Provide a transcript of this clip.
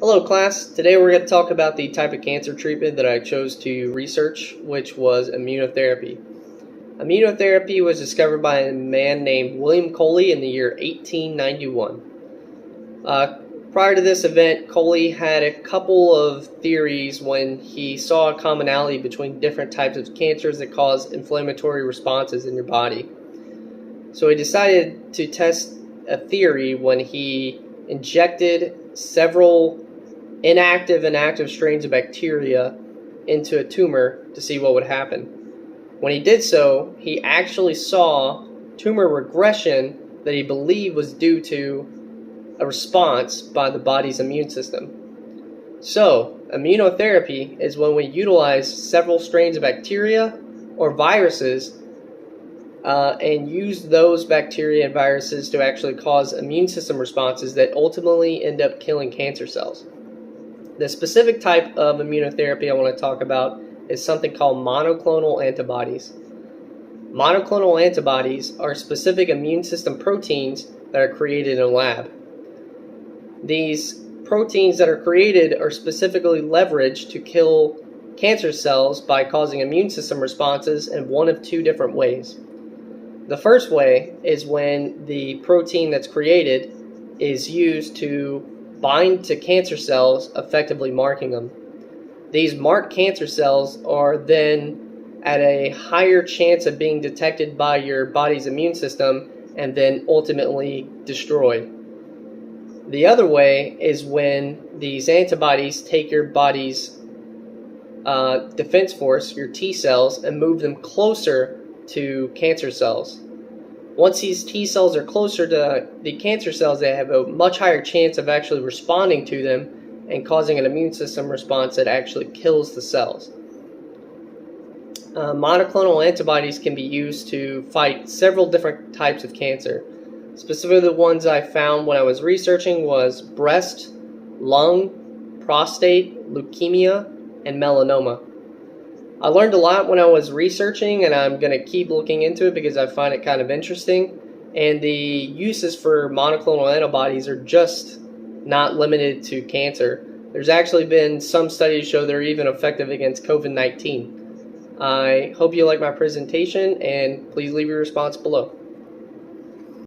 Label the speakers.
Speaker 1: Hello class, today we're going to talk about the type of cancer treatment that I chose to research, which was immunotherapy. Immunotherapy was discovered by a man named William Coley in the year 1891. Prior to this event, Coley had a couple of theories when he saw a commonality between different types of cancers that cause inflammatory responses in your body. So he decided to test a theory when he injected several inactive and active strains of bacteria into a tumor to see what would happen. When he did so, he actually saw tumor regression that he believed was due to a response by the body's immune system. So, immunotherapy is when we utilize several strains of bacteria or viruses and use those bacteria and viruses to actually cause immune system responses that ultimately end up killing cancer cells. The specific type of immunotherapy I want to talk about is something called monoclonal antibodies. Monoclonal antibodies are specific immune system proteins that are created in a lab. These proteins that are created are specifically leveraged to kill cancer cells by causing immune system responses in one of two different ways. The first way is when the protein that's created is used to bind to cancer cells, effectively marking them. These marked cancer cells are then at a higher chance of being detected by your body's immune system and then ultimately destroyed. The other way is when these antibodies take your body's defense force, your T cells, and move them closer to cancer cells. Once these T cells are closer to the cancer cells, they have a much higher chance of actually responding to them and causing an immune system response that actually kills the cells. Monoclonal antibodies can be used to fight several different types of cancer. Specifically, the ones I found when I was researching was breast, lung, prostate, leukemia, and melanoma. I learned a lot when I was researching, and I'm going to keep looking into it because I find it kind of interesting. And the uses for monoclonal antibodies are just not limited to cancer. There's actually been some studies show they're even effective against COVID-19. I hope you like my presentation, and please leave your response below.